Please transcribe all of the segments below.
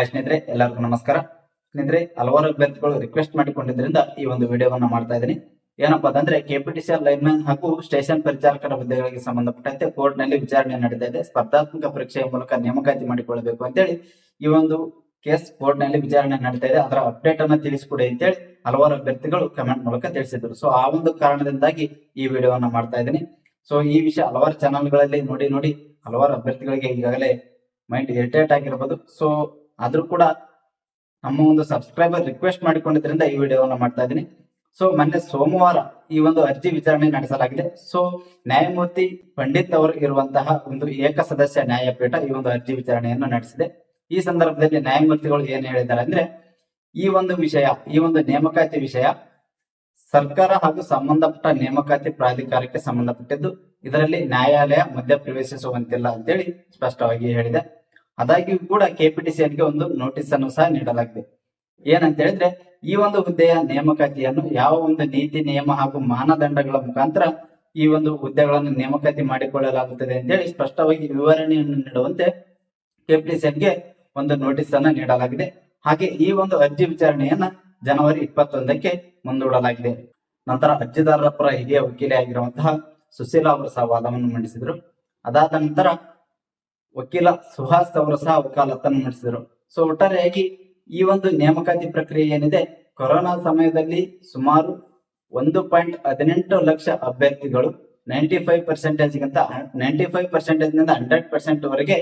ಸ್ನೇಹಿತರೆ ಎಲ್ಲರಿಗೂ ನಮಸ್ಕಾರ. ಸ್ನೇಹಿತರೆ, ಹಲವಾರು ಅಭ್ಯರ್ಥಿಗಳು ರಿಕ್ವೆಸ್ಟ್ ಮಾಡಿಕೊಂಡಿದ್ರಿಂದ ಈ ಒಂದು ವಿಡಿಯೋವನ್ನ ಮಾಡ್ತಾ ಇದ್ದೀನಿ. ಏನಪ್ಪಾ ಅಂತಂದ್ರೆ ಕೆಪಿಟಿಸಿಎಲ್ ಲೈನ್ಮನ್ ಹಾಗೂ ಸ್ಟೇಷನ್ ಪರಿಚಾರಕರ ಹುದ್ದೆಗಳಿಗೆ ಸಂಬಂಧಪಟ್ಟಂತೆ ಕೋರ್ಟ್ ನಲ್ಲಿ ವಿಚಾರಣೆ ನಡೀತಾ ಇದೆ. ಸ್ಪರ್ಧಾತ್ಮಕ ಪರೀಕ್ಷೆಯ ಮೂಲಕ ನೇಮಕಾತಿ ಮಾಡಿಕೊಳ್ಳಬೇಕು ಅಂತೇಳಿ ಈ ಒಂದು ಕೇಸ್ ಕೋರ್ಟ್ ನಲ್ಲಿ ವಿಚಾರಣೆ ನಡೀತಾ ಇದೆ. ಅದರ ಅಪ್ಡೇಟ್ ಅನ್ನ ತಿಳಿಸಿಕೊಡಿ ಅಂತೇಳಿ ಹಲವಾರು ಅಭ್ಯರ್ಥಿಗಳು ಕಮೆಂಟ್ ಮೂಲಕ ತಿಳಿಸಿದ್ರು. ಸೊ ಆ ಒಂದು ಕಾರಣದಿಂದಾಗಿ ಈ ವಿಡಿಯೋವನ್ನ ಮಾಡ್ತಾ ಇದ್ದೀನಿ. ಸೊ ಈ ವಿಷಯ ಹಲವಾರು ಚಾನಲ್ಗಳಲ್ಲಿ ನೋಡಿ ಹಲವಾರು ಅಭ್ಯರ್ಥಿಗಳಿಗೆ ಈಗಾಗಲೇ ಮೈಂಡ್ ಇರಿಟೇಟ್ ಆಗಿರಬಹುದು. ಸೊ ಆದ್ರೂ ಕೂಡ ನಮ್ಮ ಒಂದು ಸಬ್ಸ್ಕ್ರೈಬರ್ ರಿಕ್ವೆಸ್ಟ್ ಮಾಡಿಕೊಂಡಿದ್ರಿಂದ ಈ ವಿಡಿಯೋವನ್ನು ಮಾಡ್ತಾ ಇದ್ದೀನಿ. ಸೊ ಮೊನ್ನೆ ಸೋಮವಾರ ಈ ಒಂದು ಅರ್ಜಿ ವಿಚಾರಣೆ ನಡೆಸಲಾಗಿದೆ. ಸೊ ನ್ಯಾಯಮೂರ್ತಿ ಪಂಡಿತ್ ಅವರು ಇರುವಂತಹ ಒಂದು ಏಕಸದಸ್ಯ ನ್ಯಾಯಪೀಠ ಈ ಒಂದು ಅರ್ಜಿ ವಿಚಾರಣೆಯನ್ನು ನಡೆಸಿದೆ. ಈ ಸಂದರ್ಭದಲ್ಲಿ ನ್ಯಾಯಮೂರ್ತಿಗಳು ಏನ್ ಹೇಳಿದ್ದಾರೆ ಅಂದ್ರೆ, ಈ ಒಂದು ನೇಮಕಾತಿ ವಿಷಯ ಸರ್ಕಾರ ಹಾಗೂ ಸಂಬಂಧಪಟ್ಟ ನೇಮಕಾತಿ ಪ್ರಾಧಿಕಾರಕ್ಕೆ ಸಂಬಂಧಪಟ್ಟಿದ್ದು, ಇದರಲ್ಲಿ ನ್ಯಾಯಾಲಯ ಮಧ್ಯ ಪ್ರವೇಶಿಸುವಂತಿಲ್ಲ ಅಂತೇಳಿ ಸ್ಪಷ್ಟವಾಗಿ ಹೇಳಿದೆ. ಆದಾಗ್ಯೂ ಕೂಡ ಕೆಪಿಟಿಸಿಎಲ್ಗೆ ಒಂದು ನೋಟಿಸ್ ಅನ್ನು ಸಹ ನೀಡಲಾಗಿದೆ. ಏನಂತ ಹೇಳಿದ್ರೆ, ಈ ಒಂದು ಹುದ್ದೆಯ ನೇಮಕಾತಿಯನ್ನು ಯಾವ ಒಂದು ನೀತಿ ನಿಯಮ ಹಾಗೂ ಮಾನದಂಡಗಳ ಮುಖಾಂತರ ಈ ಒಂದು ಹುದ್ದೆಗಳನ್ನು ನೇಮಕಾತಿ ಮಾಡಿಕೊಳ್ಳಲಾಗುತ್ತದೆ ಅಂತೇಳಿ ಸ್ಪಷ್ಟವಾಗಿ ವಿವರಣೆಯನ್ನು ನೀಡುವಂತೆ ಕೆಪಿಟಿಸಿಎಲ್ಗೆ ಒಂದು ನೋಟಿಸ್ ಅನ್ನು ನೀಡಲಾಗಿದೆ. ಹಾಗೆ ಈ ಒಂದು ಅರ್ಜಿ ವಿಚಾರಣೆಯನ್ನ ಜನವರಿ 21ಕ್ಕೆ ಮುಂದೂಡಲಾಗಿದೆ. ನಂತರ ಅರ್ಜಿದಾರರ ಪರ ಹಿರಿಯ ವಕೀಲೆ ಆಗಿರುವಂತಹ ಸುಶೀಲಾ ಅವರು ಸಹ ವಾದವನ್ನು ಮಂಡಿಸಿದರು. ಅದಾದ ನಂತರ ವಕೀಲ ಸುಹಾಸ್ ಅವರು ಸಹ ವಕಾಲತ್ತನ್ನು ನಡೆಸಿದರು. ಸೊ ಒಟ್ಟಾರೆಯಾಗಿ ಈ ಒಂದು ನೇಮಕಾತಿ ಪ್ರಕ್ರಿಯೆ ಏನಿದೆ, ಕೊರೋನಾ ಸಮಯದಲ್ಲಿ ಸುಮಾರು 1.18 ಲಕ್ಷ ಅಭ್ಯರ್ಥಿಗಳು 95% ನಿಂದ 100% ವರೆಗೆ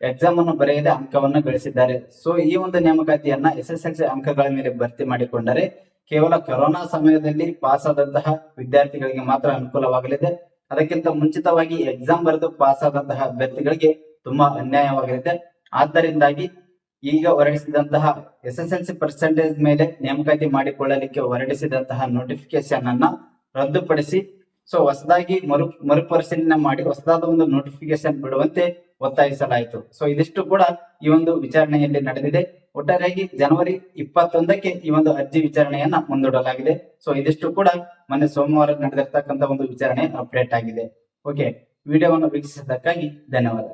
ಎಕ್ಸಾಮ್ ಅನ್ನು ಬರೆಯದೆ ಅಂಕವನ್ನು ಗಳಿಸಿದ್ದಾರೆ. ಸೊ ಈ ಒಂದು ನೇಮಕಾತಿಯನ್ನ SSLC ಅಂಕಗಳ ಮೇಲೆ ಭರ್ತಿ ಮಾಡಿಕೊಂಡರೆ ಕೇವಲ ಕೊರೋನಾ ಸಮಯದಲ್ಲಿ ಪಾಸ್ ಆದಂತಹ ವಿದ್ಯಾರ್ಥಿಗಳಿಗೆ ಮಾತ್ರ ಅನುಕೂಲವಾಗಲಿದೆ. ಅದಕ್ಕಿಂತ ಮುಂಚಿತವಾಗಿ ಎಕ್ಸಾಮ್ ಬರೆದು ಪಾಸ್ ಆದಂತಹ ಅಭ್ಯರ್ಥಿಗಳಿಗೆ ತುಂಬಾ ಅನ್ಯಾಯವಾಗಲಿದೆ. ಆದ್ದರಿಂದಾಗಿ ಈಗ ಹೊರಡಿಸಿದಂತಹ SSLC ಪರ್ಸೆಂಟೇಜ್ ಮೇಲೆ ನೇಮಕಾತಿ ಮಾಡಿಕೊಳ್ಳಲಿಕ್ಕೆ ಹೊರಡಿಸಿದಂತಹ ನೋಟಿಫಿಕೇಶನ್ ಅನ್ನ ರದ್ದುಪಡಿಸಿ ಸೊ ಹೊಸದಾಗಿ ಮರುಪರಿಶೀಲನೆ ಮಾಡಿ ಹೊಸದಾದ ಒಂದು ನೋಟಿಫಿಕೇಶನ್ ಬಿಡುವಂತೆ ಒತ್ತಾಯಿಸಲಾಯಿತು. ಸೊ ಇದಿಷ್ಟು ಕೂಡ ಈ ಒಂದು ವಿಚಾರಣೆಯಲ್ಲಿ ನಡೆದಿದೆ. ಒಟ್ಟಾರೆಯಾಗಿ ಜನವರಿ 21ಕ್ಕೆ ಈ ಒಂದು ಅರ್ಜಿ ವಿಚಾರಣೆಯನ್ನ ಮುಂದೂಡಲಾಗಿದೆ. ಸೊ ಇದಿಷ್ಟು ಕೂಡ ಮೊನ್ನೆ ಸೋಮವಾರ ನಡೆದಿರ್ತಕ್ಕಂಥ ಒಂದು ವಿಚಾರಣೆ ಅಪ್ಡೇಟ್ ಆಗಿದೆ. ಓಕೆ, ವಿಡಿಯೋವನ್ನು ವೀಕ್ಷಿಸಿದ್ದಕ್ಕಾಗಿ ಧನ್ಯವಾದ.